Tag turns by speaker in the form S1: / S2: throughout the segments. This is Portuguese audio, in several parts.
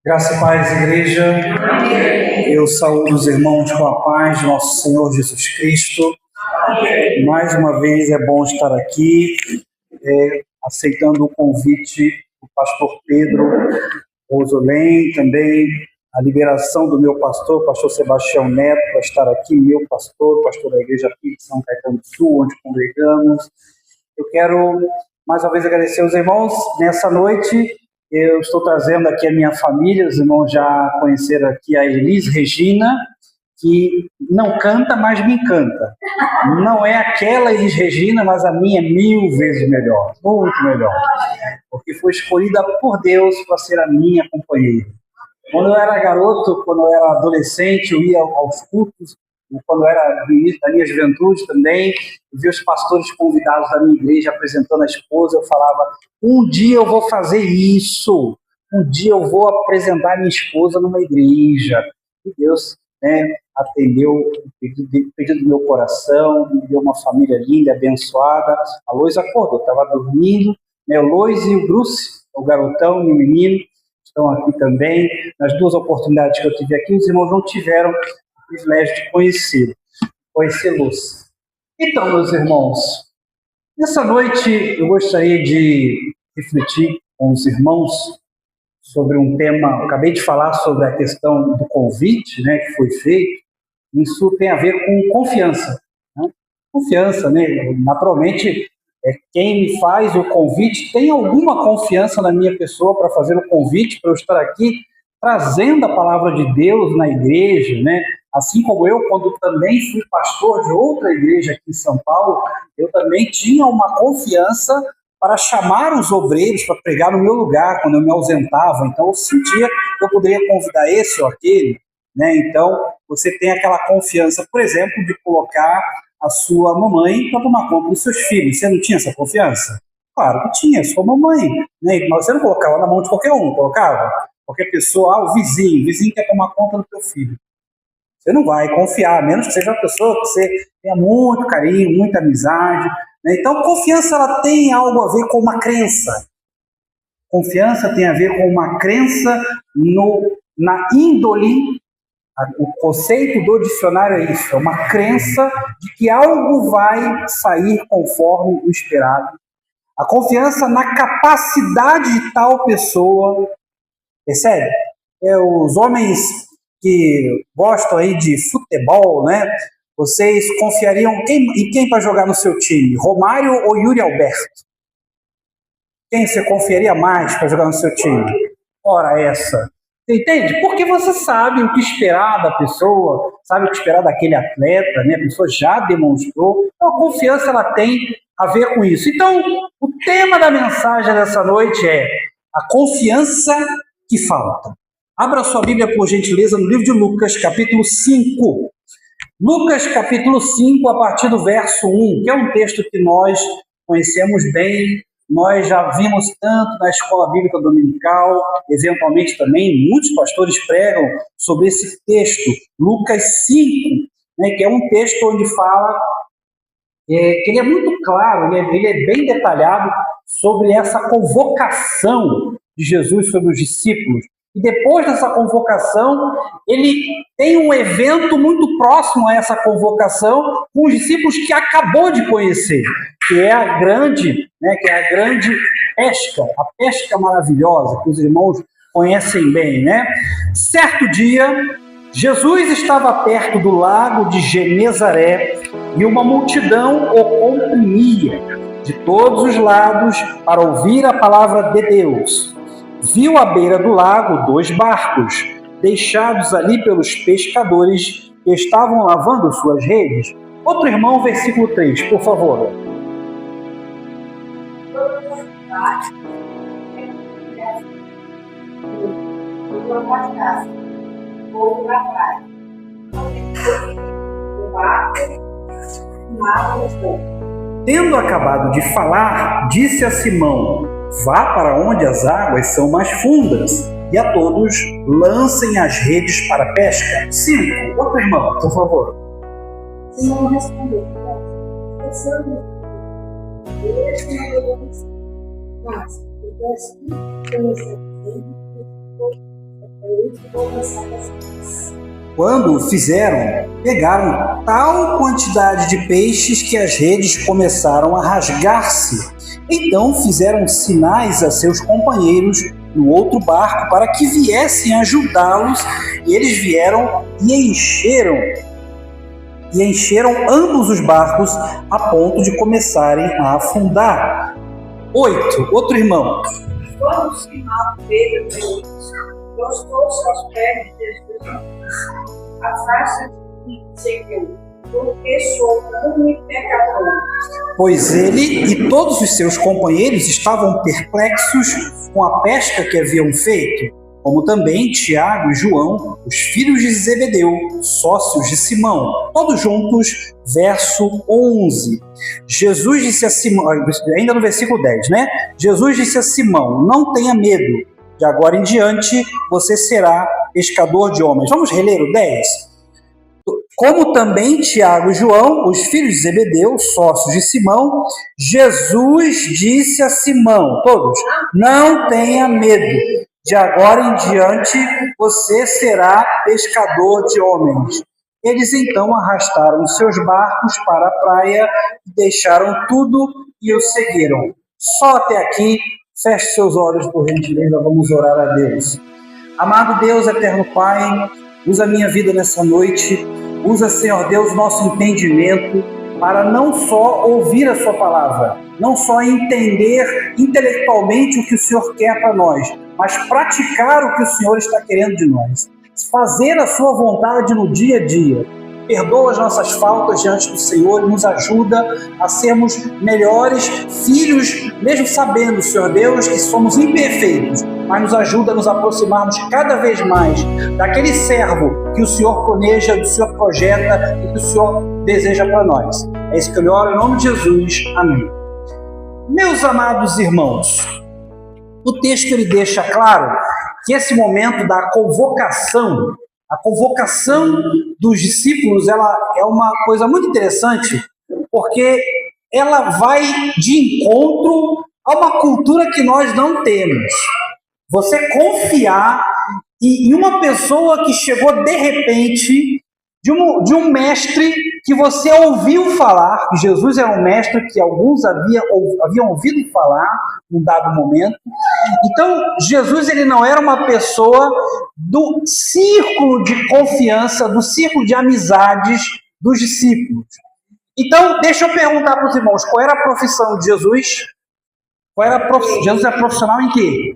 S1: Graça e paz, igreja. Amém. Eu saúdo os irmãos com a paz de nosso Senhor Jesus Cristo. Amém. Mais uma vez é bom estar aqui, aceitando o convite do pastor Pedro Rosolém, também a liberação do meu pastor Sebastião Neto, para estar aqui, meu pastor da Igreja aqui de São Caetano do Sul, onde congregamos. Eu quero mais uma vez agradecer aos irmãos nessa noite. Eu estou trazendo aqui a minha família, os irmãos já conheceram aqui a Elis Regina, que não canta, mas me encanta. Não é aquela Elis Regina, mas a minha é 1000 vezes melhor, muito melhor, porque foi escolhida por Deus para ser a minha companheira. Quando eu era garoto, quando eu era adolescente, eu ia aos cultos, quando eu era no início da minha juventude também, eu via os pastores convidados da minha igreja apresentando a esposa, eu falava, um dia eu vou fazer isso, um dia eu vou apresentar minha esposa numa igreja. E Deus atendeu o pedido do meu coração, me deu uma família linda, abençoada. A Lois acordou, estava dormindo, o Lois e o Bruce, o garotão e o menino, estão aqui também. Nas duas oportunidades que eu tive aqui, os irmãos não tiveram o privilégio de conhecê-los. Então, meus irmãos, nessa noite eu gostaria de refletir com os irmãos sobre um tema. Eu acabei de falar sobre a questão do convite, que foi feito. Isso tem a ver com confiança. Confiança, naturalmente, quem me faz o convite tem alguma confiança na minha pessoa para fazer o convite, para eu estar aqui trazendo a palavra de Deus na igreja, Assim como eu, quando também fui pastor de outra igreja aqui em São Paulo, eu também tinha uma confiança para chamar os obreiros para pregar no meu lugar, quando eu me ausentava. Então, eu sentia que eu poderia convidar esse ou aquele, Então, você tem aquela confiança, por exemplo, de colocar a sua mamãe para tomar conta dos seus filhos. Você não tinha essa confiança? Claro que tinha, sua mamãe, Mas você não colocava na mão de qualquer um, colocava? Qualquer pessoa, o vizinho quer tomar conta do teu filho. Você não vai confiar, a menos que seja uma pessoa que você tenha muito carinho, muita amizade. Então, confiança ela tem algo a ver com uma crença. Confiança tem a ver com uma crença na índole. O conceito do dicionário é isso, é uma crença de que algo vai sair conforme o esperado. A confiança na capacidade de tal pessoa, percebe? Os homens que gostam aí de futebol, Vocês confiariam em quem para jogar no seu time? Romário ou Yuri Alberto? Quem você confiaria mais para jogar no seu time? Ora essa. Você entende? Porque você sabe o que esperar da pessoa, sabe o que esperar daquele atleta, A pessoa já demonstrou. Então, a confiança ela tem a ver com isso. Então, o tema da mensagem dessa noite é a confiança que falta. Abra sua Bíblia, por gentileza, no livro de Lucas, capítulo 5. Lucas, capítulo 5, a partir do verso 1, que é um texto que nós conhecemos bem, nós já vimos tanto na escola bíblica dominical, eventualmente também, muitos pastores pregam sobre esse texto, Lucas 5, que é um texto onde fala, que ele é muito claro, ele é bem detalhado sobre essa convocação de Jesus sobre os discípulos. E depois dessa convocação, ele tem um evento muito próximo a essa convocação com os discípulos que acabou de conhecer, que é a grande pesca, a pesca maravilhosa, que os irmãos conhecem bem, Certo dia, Jesus estava perto do lago de Genezaré e uma multidão o comprimia de todos os lados para ouvir a palavra de Deus. Viu à beira do lago 2 barcos, deixados ali pelos pescadores que estavam lavando suas redes. Outro irmão, versículo 3, por favor. Tendo acabado de falar, disse a Simão: vá para onde as águas são mais fundas, e a todos lancem as redes para a pesca. 5. Outro irmão, por favor.
S2: Simão respondeu: mas eu peço que conheça todas as vezes.
S1: Quando o fizeram, pegaram tal quantidade de peixes que as redes começaram a rasgar-se. Então fizeram sinais a seus companheiros no outro barco para que viessem ajudá-los, e eles vieram e encheram ambos os barcos a ponto de começarem a afundar. 8. Outro irmão.
S2: Quando Simão Pedro viu isso, prostou-se aos pés de Jesus e disse: Afasta-te de mim, Senhor, porque sou muito pecador.
S1: Pois ele e todos os seus companheiros estavam perplexos com a pesca que haviam feito, como também Tiago e João, os filhos de Zebedeu, sócios de Simão, todos juntos. Verso 11. Jesus disse a Simão, ainda no versículo 10, né? Jesus disse a Simão: não tenha medo, de agora em diante você será pescador de homens. Vamos reler o 10? Como também Tiago e João, os filhos de Zebedeu, sócios de Simão, Jesus disse a Simão, todos: não tenha medo, de agora em diante você será pescador de homens. Eles então arrastaram seus barcos para a praia, deixaram tudo e o seguiram. Só até aqui. Feche seus olhos, por gentileza, vamos orar a Deus. Amado Deus, eterno Pai, usa a minha vida nessa noite, usa, Senhor Deus, nosso entendimento para não só ouvir a sua palavra, não só entender intelectualmente o que o Senhor quer para nós, mas praticar o que o Senhor está querendo de nós. Fazer a sua vontade no dia a dia. Perdoa as nossas faltas diante do Senhor e nos ajuda a sermos melhores filhos, mesmo sabendo, Senhor Deus, que somos imperfeitos, mas nos ajuda a nos aproximarmos cada vez mais daquele servo que o Senhor planeja, do Senhor projeta e que o Senhor deseja para nós. É isso que eu lhe oro em nome de Jesus. Amém. Meus amados irmãos, o texto ele deixa claro que esse momento da convocação, a convocação dos discípulos, ela é uma coisa muito interessante, porque ela vai de encontro a uma cultura que nós não temos. Você confiar em uma pessoa que chegou de repente, de um mestre que você ouviu falar, que Jesus era um mestre que alguns haviam ouvido falar num dado momento. Então, Jesus ele não era uma pessoa do círculo de confiança, do círculo de amizades dos discípulos. Então, deixa eu perguntar para os irmãos, qual era a profissão de Jesus? Jesus era profissional em quê?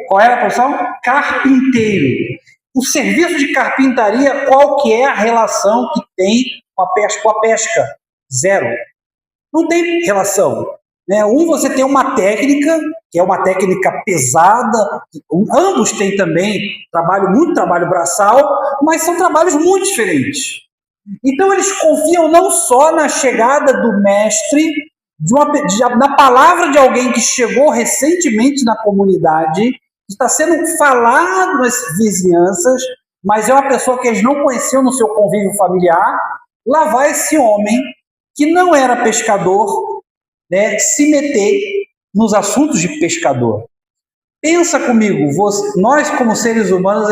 S1: Qual era a profissão? Carpinteiro. O serviço de carpintaria, qual que é a relação que tem com a pesca? Zero. Não tem relação. Você tem uma técnica, que é uma técnica pesada, ambos têm também muito trabalho braçal, mas são trabalhos muito diferentes. Então eles confiam não só na chegada do mestre, na palavra de alguém que chegou recentemente na comunidade, está sendo falado nas vizinhanças, mas é uma pessoa que eles não conheciam no seu convívio familiar. Lá vai esse homem, que não era pescador, se meter nos assuntos de pescador. Pensa comigo, nós como seres humanos,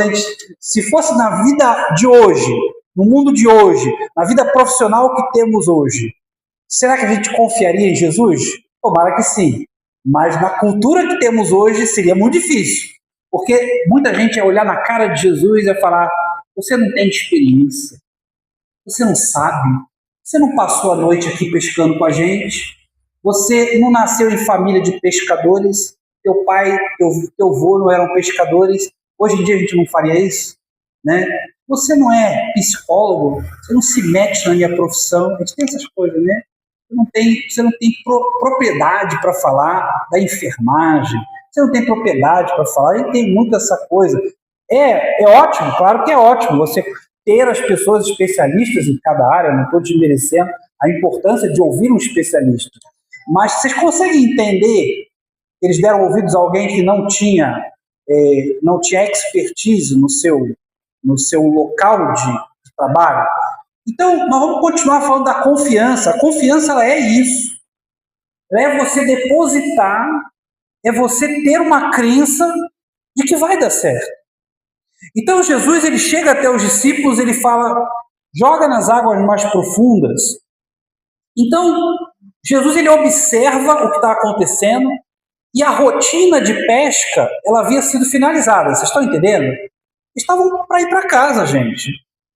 S1: se fosse na vida de hoje, no mundo de hoje, na vida profissional que temos hoje, será que a gente confiaria em Jesus? Tomara que sim. Mas na cultura que temos hoje seria muito difícil, porque muita gente ia olhar na cara de Jesus e ia falar: você não tem experiência, você não sabe, você não passou a noite aqui pescando com a gente, você não nasceu em família de pescadores, teu pai, teu avô não eram pescadores, hoje em dia a gente não faria isso, né? Você não é psicólogo, você não se mete na minha profissão, a gente tem essas coisas, né? Você não tem propriedade para falar da enfermagem, você não tem propriedade para falar, e tem muito essa coisa. É ótimo, claro que é ótimo você ter as pessoas especialistas em cada área, não estou desmerecendo a importância de ouvir um especialista. Mas vocês conseguem entender que eles deram ouvidos a alguém que não tinha expertise no seu local de trabalho? Então, nós vamos continuar falando da confiança. A confiança, ela é isso. Ela é você depositar, é você ter uma crença de que vai dar certo. Então Jesus, ele chega até os discípulos, ele fala, joga nas águas mais profundas. Então Jesus, ele observa o que está acontecendo e a rotina de pesca, ela havia sido finalizada. Vocês estão entendendo? Eles estavam para ir para casa, gente.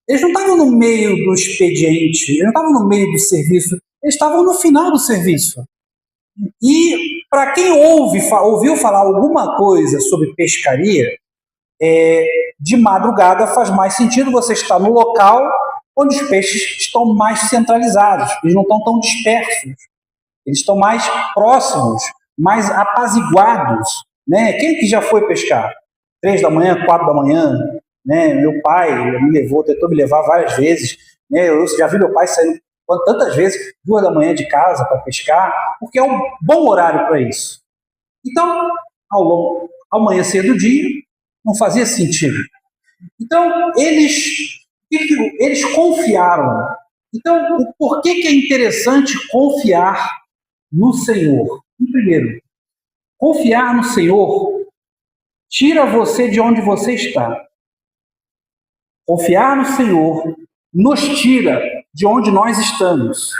S1: Eles não estavam no meio do expediente, eles não estavam no meio do serviço, eles estavam no final do serviço. E para quem ouviu falar alguma coisa sobre pescaria, de madrugada faz mais sentido você estar no local onde os peixes estão mais centralizados, eles não estão tão dispersos, eles estão mais próximos, mais apaziguados, né? Quem que já foi pescar? 3 da manhã, 4 da manhã, né? Meu pai me levou, tentou me levar várias vezes, né? Eu já vi meu pai saindo tantas vezes, 2 da manhã de casa para pescar, porque é um bom horário para isso. Então, ao amanhecer do dia, não fazia sentido. Então, eles confiaram. Então, o porquê que é interessante confiar no Senhor? Primeiro, confiar no Senhor tira você de onde você está. Confiar no Senhor nos tira de onde nós estamos.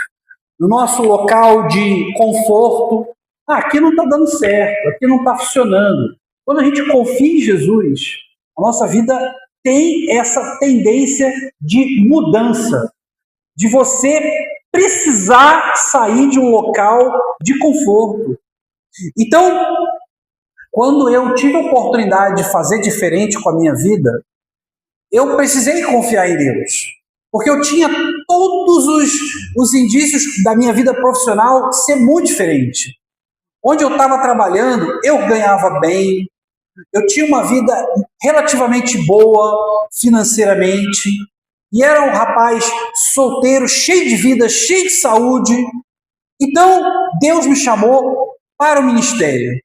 S1: No nosso local de conforto. Aqui não está dando certo, aqui não está funcionando. Quando a gente confia em Jesus, a nossa vida tem essa tendência de mudança, de você precisar sair de um local de conforto. Então, quando eu tive a oportunidade de fazer diferente com a minha vida, eu precisei confiar em Deus, porque eu tinha todos os indícios da minha vida profissional ser muito diferente. Onde eu estava trabalhando, eu ganhava bem, eu tinha uma vida relativamente boa financeiramente, e era um rapaz solteiro, cheio de vida, cheio de saúde. Então, Deus me chamou para o ministério.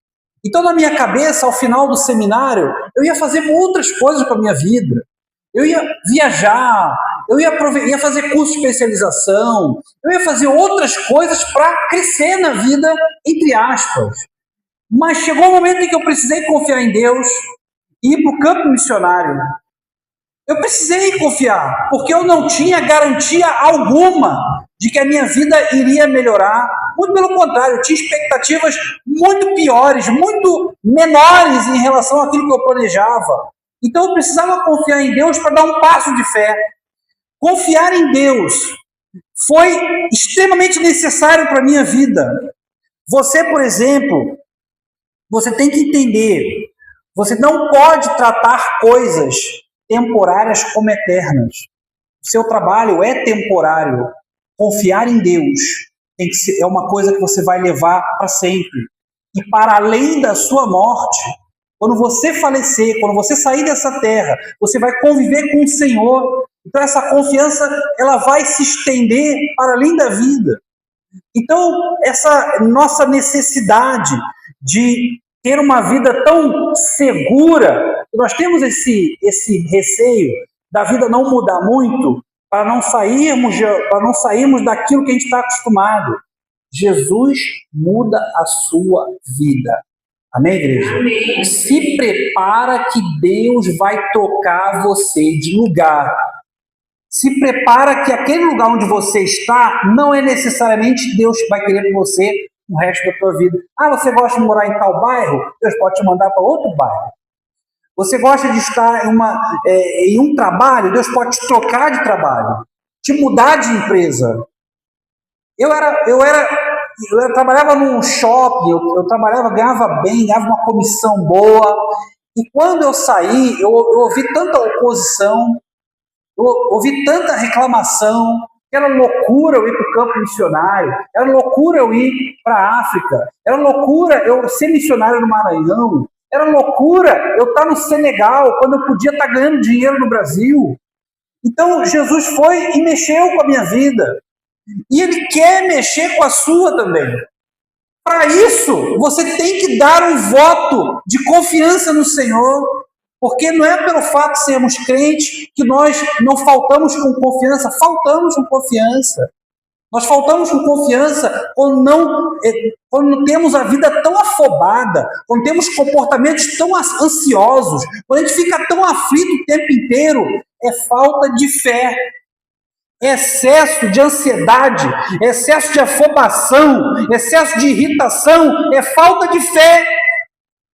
S1: Então, na minha cabeça, ao final do seminário, eu ia fazer outras coisas com a minha vida. Eu ia viajar, eu ia fazer curso de especialização, eu ia fazer outras coisas para crescer na vida, entre aspas. Mas chegou o momento em que eu precisei confiar em Deus e ir para o campo missionário. Eu precisei confiar, porque eu não tinha garantia alguma de que a minha vida iria melhorar. Muito pelo contrário, eu tinha expectativas muito piores, muito menores em relação àquilo que eu planejava. Então eu precisava confiar em Deus para dar um passo de fé. Confiar em Deus foi extremamente necessário para a minha vida. Você, por exemplo, você tem que entender, você não pode tratar coisas temporárias como eternas. O seu trabalho é temporário. Confiar em Deus é uma coisa que você vai levar para sempre. E para além da sua morte, quando você falecer, quando você sair dessa terra, você vai conviver com o Senhor. Então essa confiança, ela vai se estender para além da vida. Então essa nossa necessidade de ter uma vida tão segura, nós temos esse receio da vida não mudar muito, para não sairmos daquilo que a gente está acostumado. Jesus muda a sua vida. Amém, igreja?
S2: Amém.
S1: Se prepara que Deus vai trocar você de lugar. Se prepara que aquele lugar onde você está não é necessariamente Deus que vai querer com você o resto da tua vida. Você gosta de morar em tal bairro? Deus pode te mandar para outro bairro. Você gosta de estar em um trabalho? Deus pode te trocar de trabalho, te mudar de empresa. Eu trabalhava num shopping, eu trabalhava, ganhava bem, ganhava uma comissão boa. E quando eu saí, eu ouvi tanta oposição, eu ouvi tanta reclamação. Era loucura eu ir para o campo missionário, era loucura eu ir para a África, era loucura eu ser missionário no Maranhão, era loucura eu estar no Senegal, quando eu podia estar ganhando dinheiro no Brasil. Então Jesus foi e mexeu com a minha vida. E Ele quer mexer com a sua também. Para isso, você tem que dar um voto de confiança no Senhor. Porque não é pelo fato de sermos crentes que nós não faltamos com confiança. Faltamos com confiança. Nós faltamos com confiança quando não temos a vida tão afobada, quando temos comportamentos tão ansiosos, quando a gente fica tão aflito o tempo inteiro. É falta de fé. Excesso de ansiedade, excesso de afobação, excesso de irritação, é falta de fé.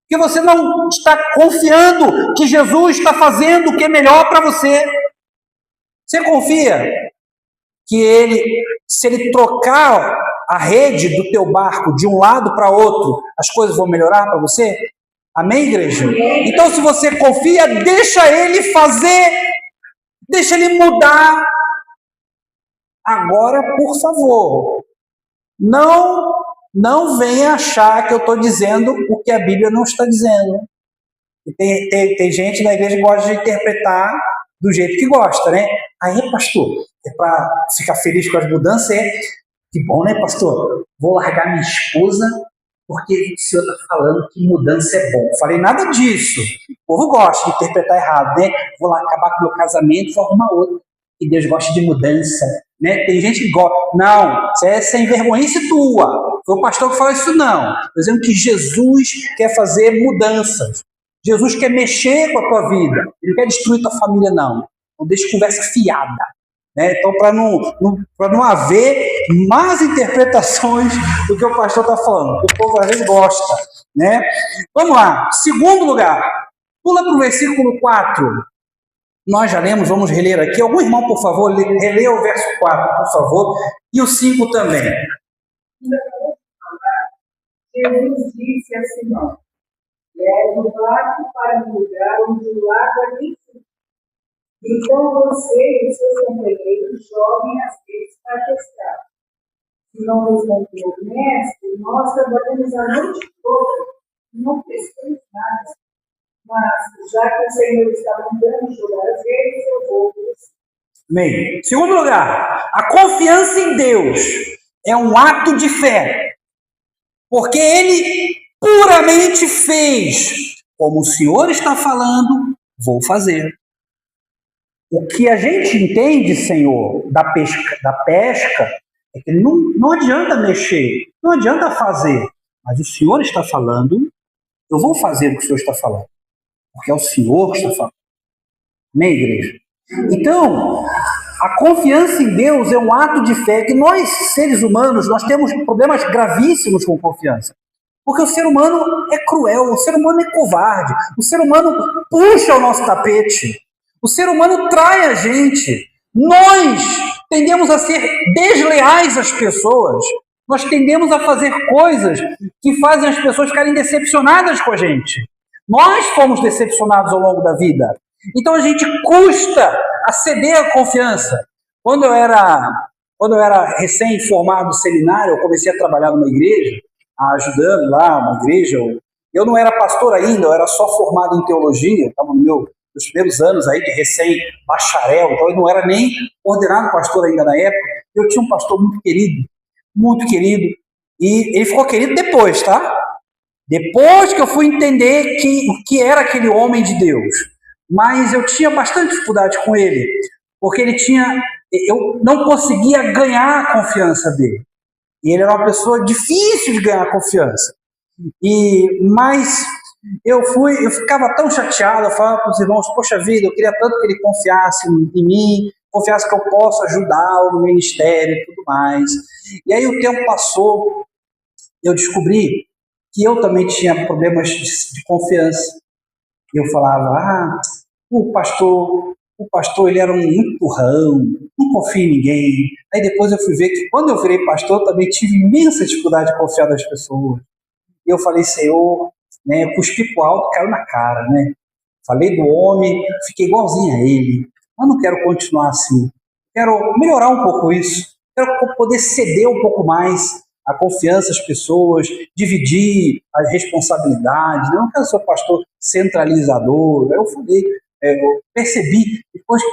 S1: Que você não está confiando que Jesus está fazendo o que é melhor para você. Você confia que se ele trocar a rede do teu barco de um lado para outro, as coisas vão melhorar para você? Amém, igreja? Então, se você confia, deixa ele fazer, deixa ele mudar. Agora, por favor, não venha achar que eu estou dizendo o que a Bíblia não está dizendo. Tem gente na igreja que gosta de interpretar do jeito que gosta, né? Aí, pastor, é para ficar feliz com as mudanças? Que bom, né, pastor? Vou largar minha esposa porque o senhor está falando que mudança é bom. Falei nada disso. O povo gosta de interpretar errado, né? Vou lá acabar com o meu casamento e vou arrumar outro. E Deus gosta de mudança, né? Tem gente que gosta. Não, isso é sem vergonhice tua. Foi o pastor que falou isso, não. Estou dizendo que Jesus quer fazer mudanças. Jesus quer mexer com a tua vida. Ele não quer destruir tua família, não. Não deixe conversa fiada. Né? Então, para não haver más interpretações do que o pastor está falando, que o povo às vezes gosta. Né? Vamos lá. Segundo lugar, pula para o versículo 4. Nós já lemos, vamos reler aqui. Algum irmão, por favor, releia o verso 4, por favor, e o 5 também.
S2: Jesus disse a Simão: leve o barco para um lugar onde o lago é bem fundo. Então você e seus companheiros joguem as redes para pescar. Simão respondeu: mestre, nós trabalhamos a noite toda e não pescamos nada. Mas, já que o Senhor está mandando jogar as redes, eu vou pescar.
S1: Amém. Segundo lugar, a confiança em Deus é um ato de fé. Porque ele puramente fez. Como o Senhor está falando, vou fazer. O que a gente entende, Senhor, da pesca é que não adianta mexer, não adianta fazer. Mas o Senhor está falando, eu vou fazer o que o Senhor está falando. Porque é o Senhor que está falando. Amém, igreja? Então, a confiança em Deus é um ato de fé que nós, seres humanos, nós temos problemas gravíssimos com confiança. Porque o ser humano é cruel, o ser humano é covarde, o ser humano puxa o nosso tapete, o ser humano trai a gente. Nós tendemos a ser desleais às pessoas, nós tendemos a fazer coisas que fazem as pessoas ficarem decepcionadas com a gente. Nós fomos decepcionados ao longo da vida. Então a gente custa a ceder a confiança. Quando eu era recém-formado seminário, eu comecei a trabalhar numa igreja, ajudando lá uma igreja. Eu não era pastor ainda, eu era só formado em teologia, estava nos primeiros anos aí de recém-bacharel, então eu não era nem ordenado pastor ainda na época. Eu tinha um pastor muito querido, e ele ficou querido depois, tá? Depois que eu fui entender o que era aquele homem de Deus. Mas eu tinha bastante dificuldade com ele, porque eu não conseguia ganhar a confiança dele. E ele era uma pessoa difícil de ganhar confiança. Mas eu ficava tão chateado, eu falava para os irmãos, poxa vida, eu queria tanto que ele confiasse em mim, confiasse que eu posso ajudá-lo no ministério e tudo mais. E aí o tempo passou, eu descobri que eu também tinha problemas de confiança. Eu falava, o pastor ele era um empurrão, não confio em ninguém. Aí depois eu fui ver que quando eu virei pastor, eu também tive imensa dificuldade de confiar nas pessoas. E eu falei, Senhor, né, cuspi pro alto, caiu na cara, né? Falei do homem, fiquei igualzinho a ele. Mas não quero continuar assim. Quero melhorar um pouco isso. Quero poder ceder um pouco mais a confiança das pessoas, dividir as responsabilidades. Eu não quero ser pastor centralizador. Eu percebi,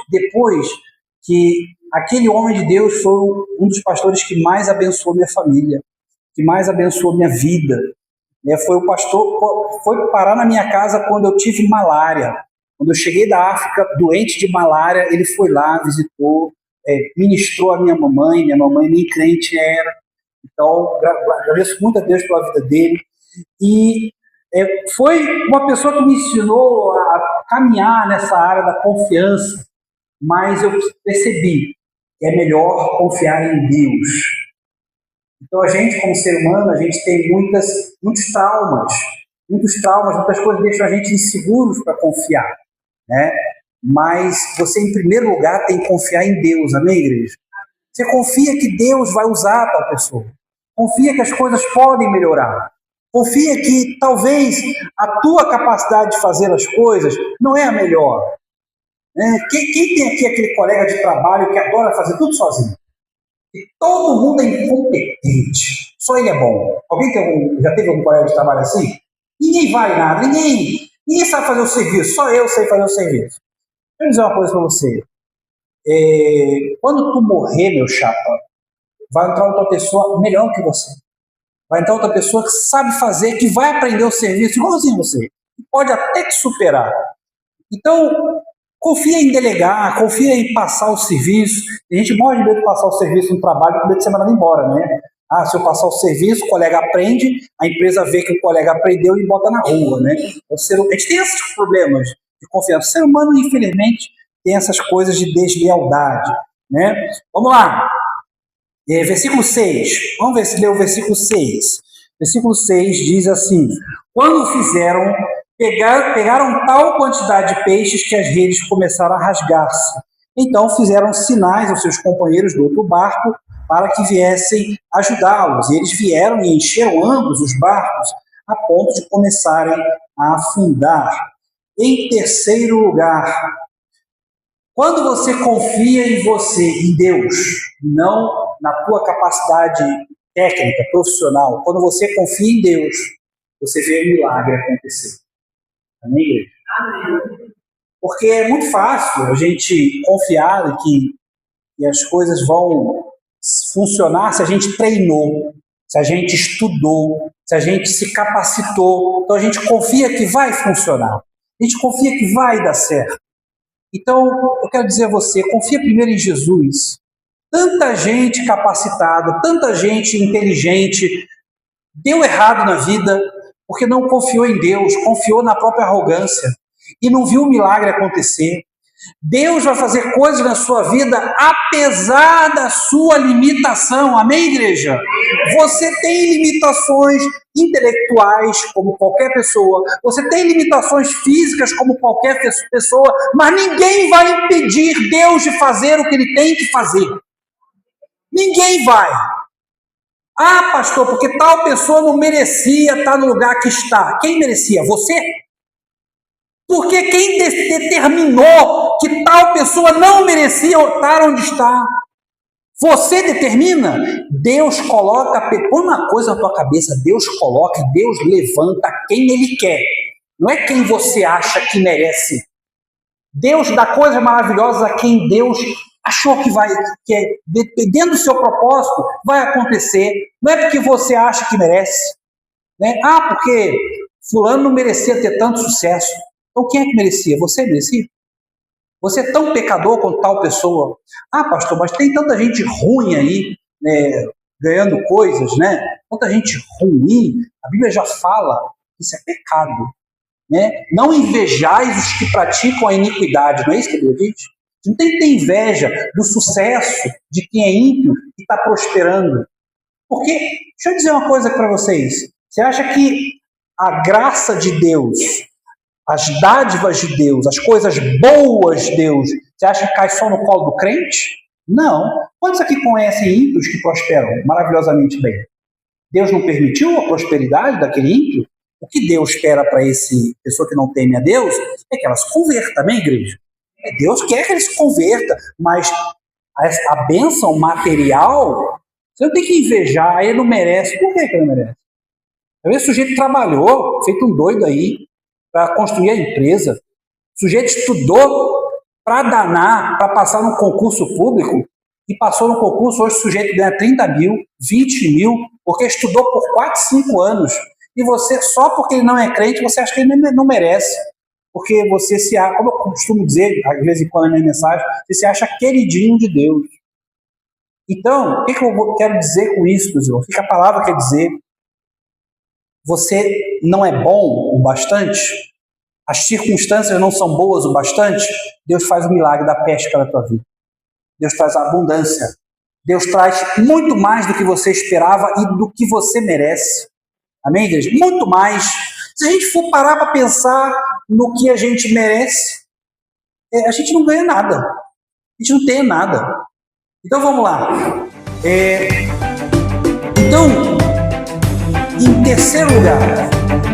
S1: depois que aquele homem de Deus foi um dos pastores que mais abençoou minha família, que mais abençoou minha vida. Foi o pastor, foi parar na minha casa quando eu tive malária. Quando eu cheguei da África, doente de malária, ele foi lá, visitou. ministrou a minha mamãe nem crente era. Então, agradeço muito a Deus pela vida dele. E foi uma pessoa que me ensinou a caminhar nessa área da confiança, mas eu percebi que é melhor confiar em Deus. Então, a gente, como ser humano, a gente tem muitos traumas, muitas coisas deixam a gente inseguros para confiar, né? Mas você, em primeiro lugar, tem que confiar em Deus, amém, igreja? Você confia que Deus vai usar a tal pessoa. Confia que as coisas podem melhorar. Confia que talvez a tua capacidade de fazer as coisas não é a melhor. Quem tem aqui aquele colega de trabalho que adora fazer tudo sozinho? E todo mundo é incompetente. Só ele é bom. Alguém já teve algum colega de trabalho assim? Ninguém vai nada. Ninguém sabe fazer o serviço. Só eu sei fazer o serviço. Deixa eu dizer uma coisa para você. Quando tu morrer, meu chapa, vai entrar outra pessoa melhor que você. Vai entrar outra pessoa que sabe fazer, que vai aprender o serviço igualzinho você. Pode até te superar. Então, confia em delegar, confia em passar o serviço. A gente morre de medo de passar o serviço no trabalho, com medo de ser mandado embora, né? Se eu passar o serviço, o colega aprende, a empresa vê que o colega aprendeu e bota na rua, né? A gente tem esses problemas de confiança. O ser humano, infelizmente, tem essas coisas de deslealdade, né? Vamos lá. Versículo 6. Vamos ver se lê o versículo 6. Versículo 6 diz assim: quando fizeram, pegaram tal quantidade de peixes que as redes começaram a rasgar-se. Então fizeram sinais aos seus companheiros do outro barco para que viessem ajudá-los. E eles vieram e encheram ambos os barcos a ponto de começarem a afundar. Em terceiro lugar, quando você confia em você, em Deus, não na tua capacidade técnica, profissional, quando você confia em Deus, você vê o milagre acontecer. Amém, igreja? Amém. Porque é muito fácil a gente confiar que as coisas vão funcionar se a gente treinou, se a gente estudou, se a gente se capacitou. Então a gente confia que vai funcionar. A gente confia que vai dar certo. Então, eu quero dizer a você, confia primeiro em Jesus. Tanta gente capacitada, tanta gente inteligente deu errado na vida porque não confiou em Deus, confiou na própria arrogância e não viu o milagre acontecer. Deus vai fazer coisas na sua vida apesar da sua limitação. Amém, igreja? Você tem limitações intelectuais, como qualquer pessoa. Você tem limitações físicas, como qualquer pessoa. Mas ninguém vai impedir Deus de fazer o que Ele tem que fazer. Ninguém vai. Pastor, porque tal pessoa não merecia estar no lugar que está. Quem merecia? Você? Porque quem determinou que tal pessoa não merecia estar onde está? Você determina? Deus coloca, põe uma coisa na tua cabeça, Deus coloca, Deus levanta quem Ele quer. Não é quem você acha que merece. Deus dá coisas maravilhosas a quem Deus achou que é, dependendo do seu propósito, vai acontecer. Não é porque você acha que merece. Né? Porque fulano não merecia ter tanto sucesso. Então quem é que merecia? Você merecia? Você é tão pecador quanto tal pessoa? Pastor, mas tem tanta gente ruim aí, né, ganhando coisas, né? Tanta gente ruim. A Bíblia já fala que isso é pecado. Né? Não invejais os que praticam a iniquidade. Não é isso que a Bíblia diz? Não tem que ter inveja do sucesso de quem é ímpio e está prosperando. Porque, deixa eu dizer uma coisa para vocês. Você acha que a graça de Deus, as dádivas de Deus, as coisas boas de Deus, você acha que cai só no colo do crente? Não. Quantos aqui conhecem ímpios que prosperam maravilhosamente bem? Deus não permitiu a prosperidade daquele ímpio? O que Deus espera para essa pessoa que não teme a Deus é que ela se converta, amém, igreja? Deus quer que ele se converta, mas a bênção material, você não tem que invejar, ele não merece. Por que ele não merece? Às vezes o sujeito trabalhou, feito um doido aí, para construir a empresa. O sujeito estudou para danar, para passar num concurso público, e passou no concurso, hoje o sujeito ganha 30 mil, 20 mil, porque estudou por 4, 5 anos. E você, só porque ele não é crente, você acha que ele não merece. porque você se acha, como eu costumo dizer, às vezes em quando na minha mensagem, você se acha queridinho de Deus. Então, o que eu quero dizer com isso, meus irmãos? O que a palavra quer dizer? Você não é bom o bastante? As circunstâncias não são boas o bastante? Deus faz o milagre da pesca na tua vida. Deus traz a abundância. Deus traz muito mais do que você esperava e do que você merece. Amém, igreja? Muito mais. Se a gente for parar para pensar no que a gente merece, a gente não ganha nada. A gente não tem nada. Então vamos lá. Então, em terceiro lugar,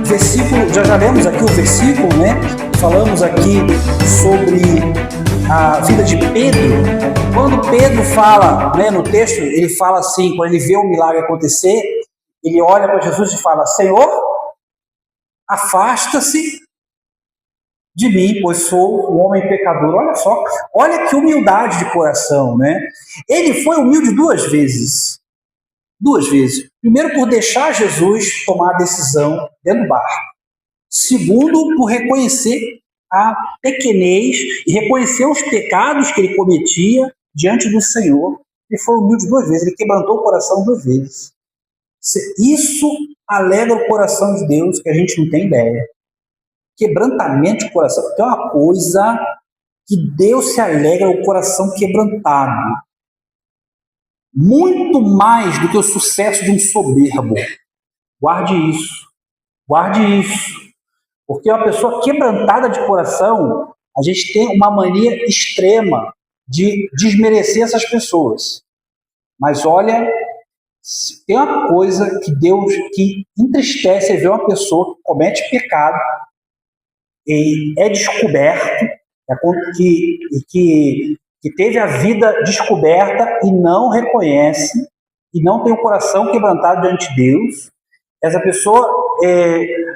S1: versículo, já lemos aqui o versículo, né? Falamos aqui sobre a vida de Pedro. Quando Pedro fala, né, no texto, ele fala assim, quando ele vê o milagre acontecer, ele olha para Jesus e fala: Senhor, afasta-se de mim, pois sou um homem pecador. Olha só, olha que humildade de coração, né? Ele foi humilde duas vezes. Duas vezes. Primeiro, por deixar Jesus tomar a decisão dentro do barco. Segundo, por reconhecer a pequenez e reconhecer os pecados que ele cometia diante do Senhor. Ele foi humilde duas vezes, ele quebrantou o coração duas vezes. Isso alegra o coração de Deus, que a gente não tem ideia. Quebrantamento de coração, é uma coisa que Deus se alegra o coração quebrantado. Muito mais do que o sucesso de um soberbo. Guarde isso. Guarde isso. Porque uma pessoa quebrantada de coração, a gente tem uma mania extrema de desmerecer essas pessoas. Mas olha, tem uma coisa que Deus que entristece é ver uma pessoa que comete pecado e é descoberto, que teve a vida descoberta e não reconhece, e não tem o coração quebrantado diante de Deus. Essa pessoa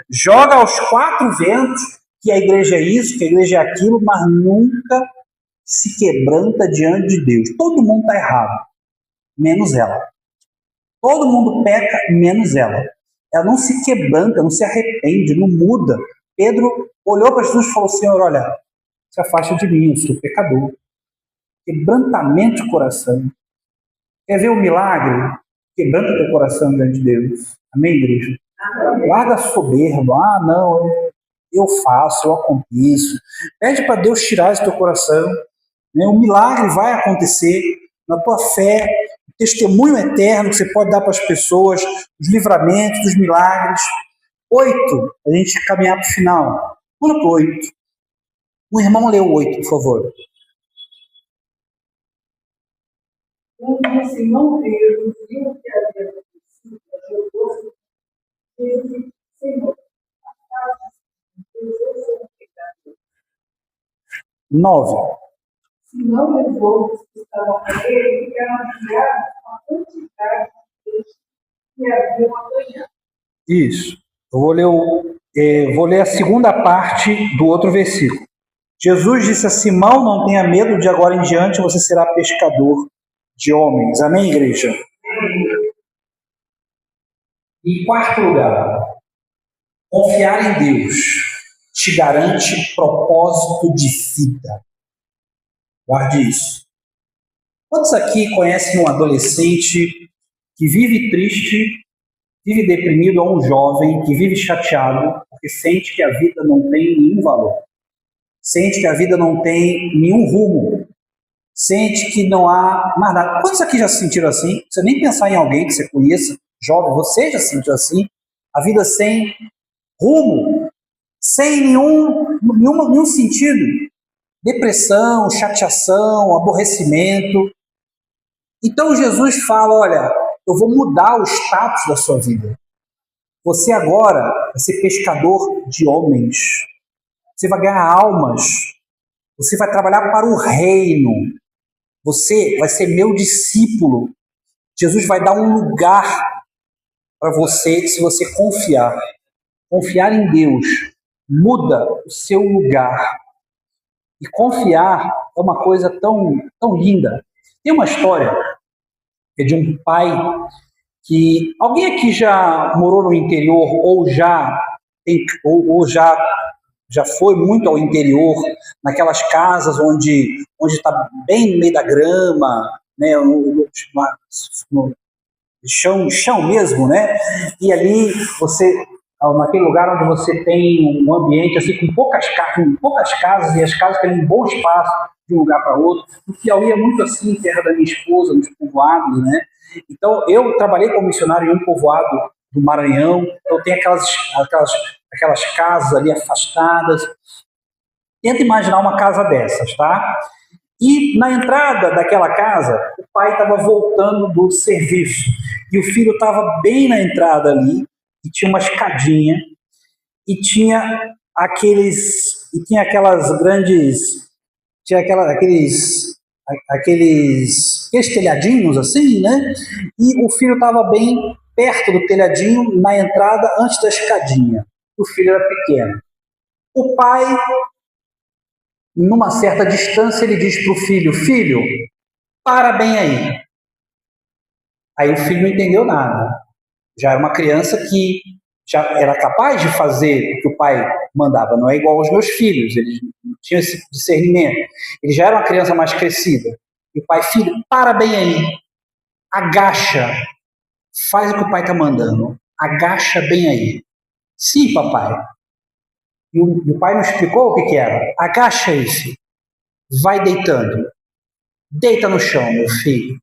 S1: joga aos quatro ventos que a igreja é isso, que a igreja é aquilo, mas nunca se quebranta diante de Deus. Todo mundo está errado, menos ela. Todo mundo peca, menos ela. Ela não se quebranta, não se arrepende, não muda. Pedro olhou para Jesus e falou: Senhor, olha, se afasta de mim, eu sou pecador. Quebrantamento de coração. Quer ver o milagre? Quebranta teu coração diante de Deus. Amém, igreja? Larga soberbo. Ah, não, eu faço, eu aconteço. Pede para Deus tirar esse teu coração. O milagre vai acontecer na tua fé, o testemunho eterno que você pode dar para as pessoas, os livramentos, os milagres. 8, a gente caminhar para o final. Pula para 8. O irmão leu 8, por favor.
S2: Quando o Simão Pedro viu o que havia acontecido, jogou-se e disse: Senhor, afaste-se, eu sou pecador.
S1: 9.
S2: Simão e os outros que estavam com ele ficaram admirados com a quantidade de peixe que haviam apanhado.
S1: Isso. Eu vou ler a segunda parte do outro versículo. Jesus disse a Simão: não tenha medo, de agora em diante você será pescador de homens. Amém, igreja? Em quarto lugar, confiar em Deus te garante propósito de vida. Guarde isso. Quantos aqui conhecem um adolescente que vive triste, vive deprimido, ou um jovem que vive chateado porque sente que a vida não tem nenhum valor? Sente que a vida não tem nenhum rumo? Sente que não há mais nada. Quantos aqui já se sentiram assim? Você nem pensar em alguém que você conheça, jovem, você já se sentiu assim? A vida sem rumo, sem nenhum sentido. Depressão, chateação, aborrecimento. Então Jesus fala: olha, eu vou mudar o status da sua vida. Você agora vai ser pescador de homens. Você vai ganhar almas. Você vai trabalhar para o reino. Você vai ser meu discípulo. Jesus vai dar um lugar para você se você confiar. Confiar em Deus muda o seu lugar. E confiar é uma coisa tão, tão linda. Tem uma história de um pai que... Alguém aqui já morou no interior ou já já foi muito ao interior, naquelas casas onde está bem no meio da grama, né, no chão mesmo, né? E ali naquele lugar onde você tem um ambiente assim com poucas casas, e as casas têm um bom espaço de um lugar para outro. O Piauí é muito assim, terra da minha esposa, nos povoados, né? Então eu trabalhei como missionário em um povoado do Maranhão, então tem aquelas casas ali afastadas. Tenta imaginar uma casa dessas, tá? E na entrada daquela casa, o pai estava voltando do serviço e o filho estava bem na entrada ali, e tinha uma escadinha, e tinha aquelas grandes, aqueles telhadinhos assim, né? E o filho estava bem perto do telhadinho, na entrada, antes da escadinha. O filho era pequeno. O pai, numa certa distância, ele diz para o filho: filho, para bem aí. Aí o filho não entendeu nada. Já era uma criança que já era capaz de fazer o que o pai mandava. Não é igual aos meus filhos, eles não tinham esse discernimento. Ele já era uma criança mais crescida. E o pai: filho, para bem aí. Agacha. Faz o que o pai está mandando. Agacha bem aí. Sim, papai. E o pai não explicou o que era. Agacha aí, filho. Vai deitando. Deita no chão, meu filho.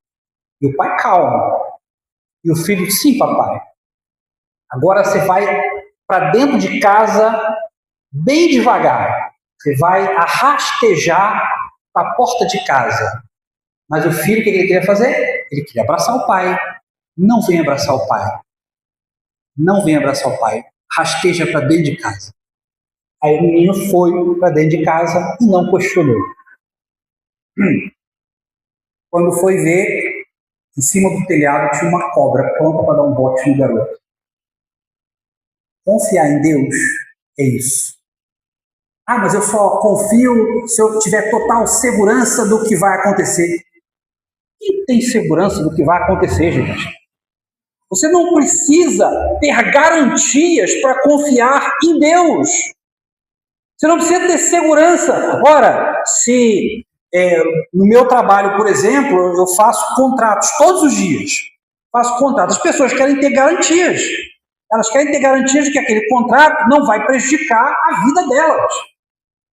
S1: E o pai calma. E o filho: sim, papai. Agora você vai para dentro de casa bem devagar. Você vai arrastejar para a porta de casa. Mas o filho, o que ele queria fazer? Ele queria abraçar o pai. Não vem abraçar o pai. Não vem abraçar o pai. Rasteja para dentro de casa. Aí o menino foi para dentro de casa e não questionou. Quando foi ver, em cima do telhado tinha uma cobra pronta para dar um bote no garoto. Confiar em Deus é isso. Ah, mas eu só confio se eu tiver total segurança do que vai acontecer. Quem tem segurança do que vai acontecer, gente? Você não precisa ter garantias para confiar em Deus. Você não precisa ter segurança. Ora, se no meu trabalho, por exemplo, eu faço contratos todos os dias. Faço contratos. As pessoas querem ter garantias. Elas querem ter garantias de que aquele contrato não vai prejudicar a vida delas.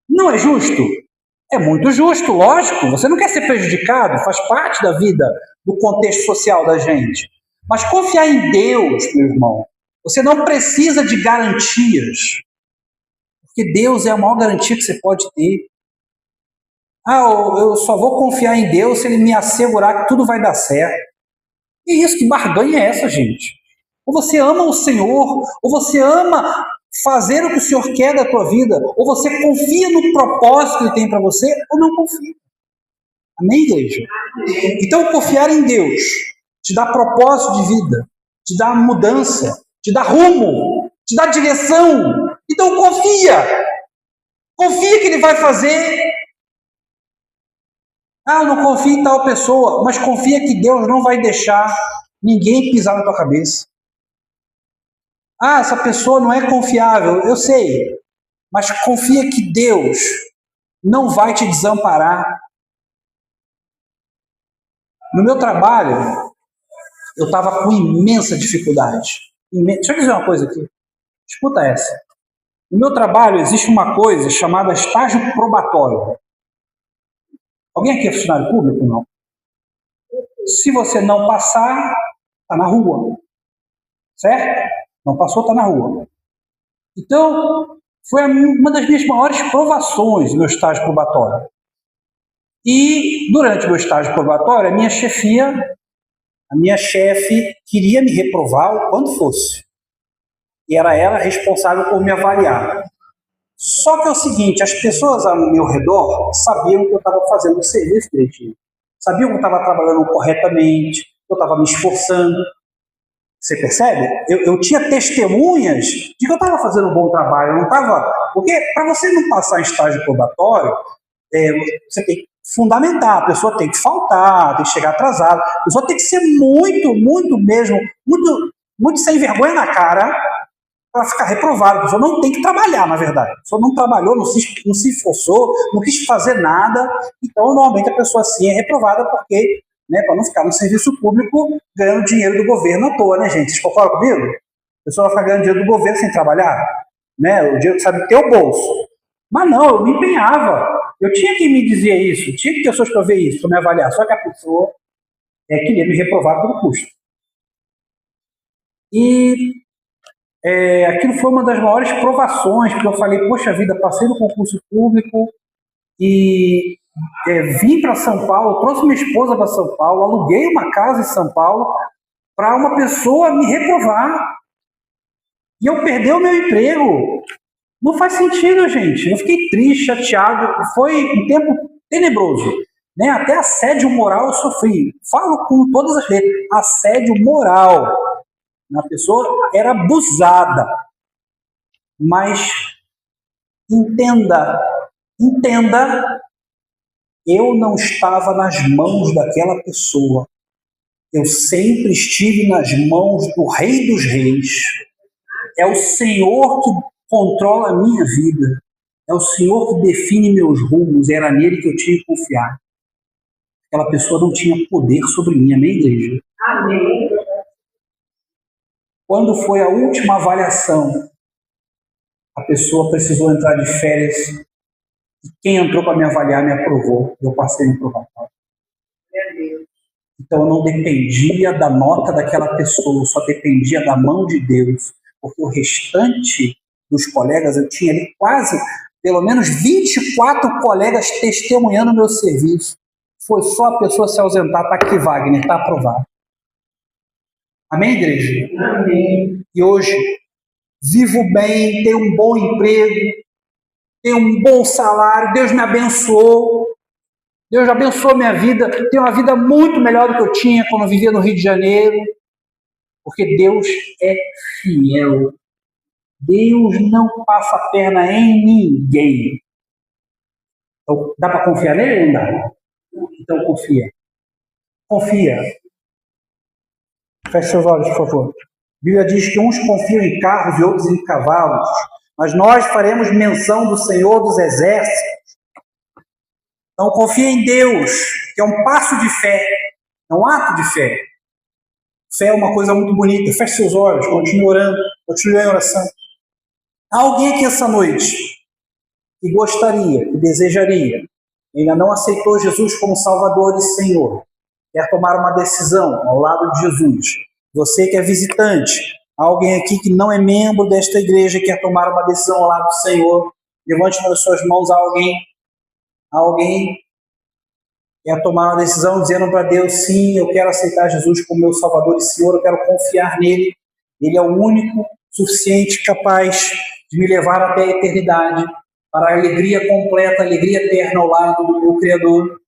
S1: Não é justo? É muito justo, lógico. Você não quer ser prejudicado, faz parte da vida, do contexto social da gente. Mas confiar em Deus, meu irmão, você não precisa de garantias. Porque Deus é a maior garantia que você pode ter. Ah, eu só vou confiar em Deus se Ele me assegurar que tudo vai dar certo. E isso, que barganha é essa, gente? Ou você ama o Senhor, ou você ama fazer o que o Senhor quer da tua vida, ou você confia no propósito que Ele tem para você, ou não confia. Amém, igreja? Então, confiar em Deus te dá propósito de vida, te dá mudança, te dá rumo, te dá direção. Então, confia. Confia que Ele vai fazer. Ah, eu não confio em tal pessoa, mas confia que Deus não vai deixar ninguém pisar na tua cabeça. Ah, essa pessoa não é confiável, eu sei, mas confia que Deus não vai te desamparar. No meu trabalho, eu estava com imensa dificuldade. Deixa eu dizer uma coisa aqui. Escuta essa. No meu trabalho existe uma coisa chamada estágio probatório. Alguém aqui é funcionário público? Não. Se você não passar, está na rua. Certo? Não passou, está na rua. Então, foi uma das minhas maiores provações no meu estágio probatório. E, durante o meu estágio probatório, a minha chefe queria me reprovar o quanto fosse. E era ela responsável por me avaliar. Só que é o seguinte, as pessoas ao meu redor sabiam que eu estava fazendo o serviço direitinho. Sabiam que eu estava trabalhando corretamente, que eu estava me esforçando. Você percebe? Eu tinha testemunhas de que eu estava fazendo um bom trabalho. Eu não estava... Porque para você não passar em estágio probatório, você tem que fundamentar. A pessoa tem que faltar, tem que chegar atrasada. A pessoa tem que ser muito, muito mesmo, muito sem vergonha na cara para ficar reprovado. A pessoa não tem que trabalhar, na verdade. A pessoa não trabalhou, não se esforçou, não quis fazer nada. Então, normalmente, a pessoa assim é reprovada porque, né, para não ficar no serviço público ganhando dinheiro do governo à toa, né, gente? Vocês concordam comigo? A pessoa vai ficar ganhando dinheiro do governo sem trabalhar, né? O dinheiro que sai do teu bolso. Mas não, eu me empenhava. Eu tinha que me dizer isso, tinha que ter pessoas para ver isso, para me avaliar. Só que a pessoa queria me reprovar pelo custo. E aquilo foi uma das maiores provações, porque eu falei, poxa vida, passei no concurso público e vim para São Paulo, trouxe minha esposa para São Paulo, aluguei uma casa em São Paulo para uma pessoa me reprovar. E eu perder o meu emprego. Não faz sentido, gente. Eu fiquei triste, chateado. Foi um tempo tenebroso. Né? Até assédio moral eu sofri. Falo com todas as letras. Assédio moral. A pessoa era abusada. Mas entenda, eu não estava nas mãos daquela pessoa. Eu sempre estive nas mãos do Rei dos Reis. É o Senhor que controla a minha vida. É o Senhor que define meus rumos. Era nele que eu tinha que confiar. Aquela pessoa não tinha poder sobre mim. Amém, igreja?
S2: Amém.
S1: Quando foi a última avaliação, a pessoa precisou entrar de férias. E quem entrou para me avaliar me aprovou. Eu passei no provatório. Então eu não dependia da nota daquela pessoa, eu só dependia da mão de Deus. Porque o restante dos colegas, eu tinha ali quase, pelo menos 24 colegas testemunhando o meu serviço. Foi só a pessoa se ausentar, está aqui, Wagner, está aprovado. Amém, igreja?
S2: Amém.
S1: E hoje, vivo bem, tenho um bom emprego, tenho um bom salário, Deus me abençoou. Deus abençoou minha vida, tenho uma vida muito melhor do que eu tinha quando eu vivia no Rio de Janeiro. Porque Deus é fiel. Deus não passa a perna em ninguém. Então, dá para confiar nele ou não dá? Então confia. Confia. Feche seus olhos, por favor. A Bíblia diz que uns confiam em carros e outros em cavalos. Mas nós faremos menção do Senhor dos Exércitos. Então confia em Deus, que é um passo de fé. É um ato de fé. Fé é uma coisa muito bonita. Feche seus olhos, continue orando, continue em oração. Há alguém aqui essa noite que gostaria, que desejaria, ainda não aceitou Jesus como Salvador e Senhor, quer tomar uma decisão ao lado de Jesus. Você que é visitante, há alguém aqui que não é membro desta igreja, quer tomar uma decisão ao lado do Senhor. Levante as suas mãos a alguém quer tomar uma decisão dizendo para Deus, sim, eu quero aceitar Jesus como meu Salvador e Senhor, eu quero confiar nele. Ele é o único, suficiente, capaz de me levar até a eternidade, para a alegria completa, a alegria eterna ao lado do meu Criador.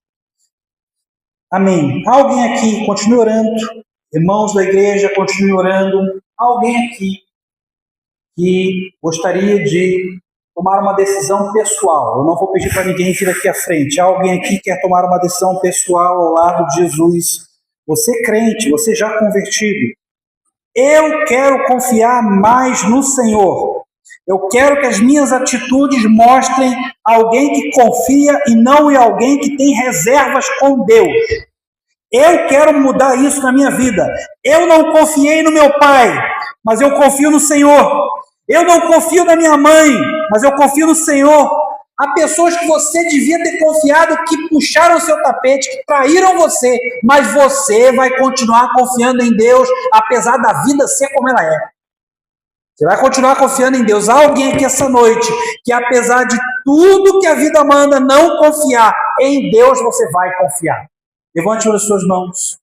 S1: Amém. Alguém aqui, continue orando. Irmãos da igreja, continue orando. Alguém aqui que gostaria de tomar uma decisão pessoal. Eu não vou pedir para ninguém vir aqui à frente. Alguém aqui quer tomar uma decisão pessoal ao lado de Jesus. Você crente, você já convertido. Eu quero confiar mais no Senhor. Eu quero que as minhas atitudes mostrem alguém que confia e não em alguém que tem reservas com Deus. Eu quero mudar isso na minha vida. Eu não confiei no meu pai, mas eu confio no Senhor. Eu não confio na minha mãe, mas eu confio no Senhor. Há pessoas que você devia ter confiado, que puxaram o seu tapete, que traíram você, mas você vai continuar confiando em Deus, apesar da vida ser como ela é. Você vai continuar confiando em Deus. Há alguém aqui essa noite que, apesar de tudo que a vida manda, não confiar em Deus, você vai confiar. Levante as suas mãos.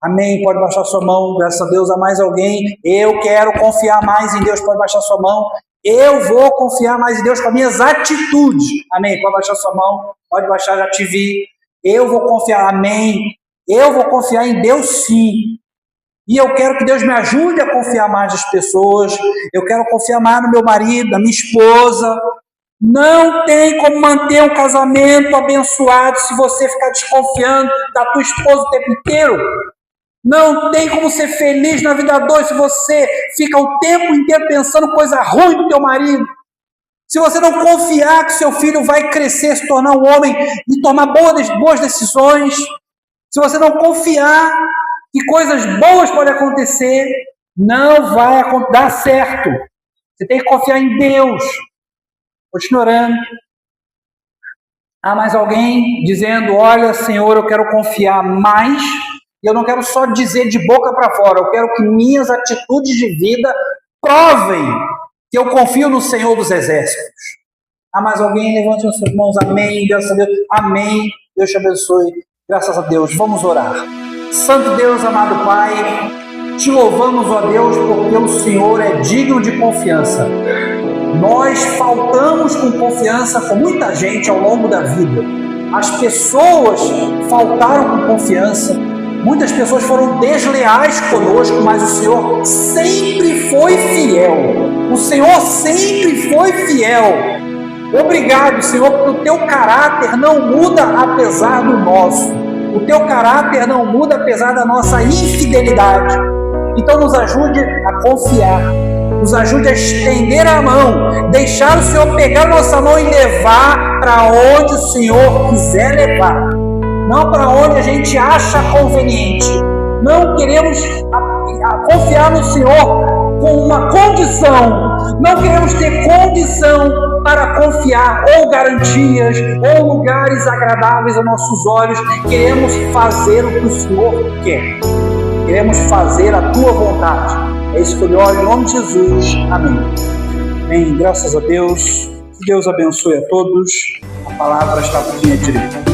S1: Amém. Pode baixar sua mão. Graças a Deus. Há mais alguém? Eu quero confiar mais em Deus. Pode baixar sua mão. Eu vou confiar mais em Deus com as minhas atitudes. Amém. Pode baixar sua mão. Pode baixar, já te vi. Eu vou confiar. Amém. Eu vou confiar em Deus, sim. E eu quero que Deus me ajude a confiar mais nas pessoas. Eu quero confiar mais no meu marido, na minha esposa. Não tem como manter um casamento abençoado se você ficar desconfiando da tua esposa o tempo inteiro. Não tem como ser feliz na vida 2 se você fica o tempo inteiro pensando coisa ruim do teu marido. Se você não confiar que seu filho vai crescer, se tornar um homem e tomar boas decisões, se você não confiar que coisas boas podem acontecer, não vai dar certo. Você tem que confiar em Deus. Continua orando. Há mais alguém dizendo, olha, Senhor, eu quero confiar mais, e eu não quero só dizer de boca para fora, eu quero que minhas atitudes de vida provem que eu confio no Senhor dos Exércitos. Há mais alguém? Levante as suas mãos. Amém. Graças a Deus. Amém. Deus te abençoe. Graças a Deus. Vamos orar. Santo Deus, amado Pai, te louvamos, ó Deus, porque o Senhor é digno de confiança. Nós faltamos com confiança com muita gente ao longo da vida. As pessoas faltaram com confiança. Muitas pessoas foram desleais conosco, mas o Senhor sempre foi fiel. O Senhor sempre foi fiel. Obrigado, Senhor, porque o teu caráter não muda apesar do nosso. O teu caráter não muda apesar da nossa infidelidade. Então nos ajude a confiar. Nos ajude a estender a mão. Deixar o Senhor pegar a nossa mão e levar para onde o Senhor quiser levar. Não para onde a gente acha conveniente. Não queremos confiar no Senhor com uma condição. Não queremos ter condição para confiar ou garantias ou lugares agradáveis aos nossos olhos. Queremos fazer o que o Senhor quer. Queremos fazer a tua vontade. É isso que eu lhe oro em nome de Jesus. Amém. Amém. Graças a Deus. Que Deus abençoe a todos. A palavra está por minha direita.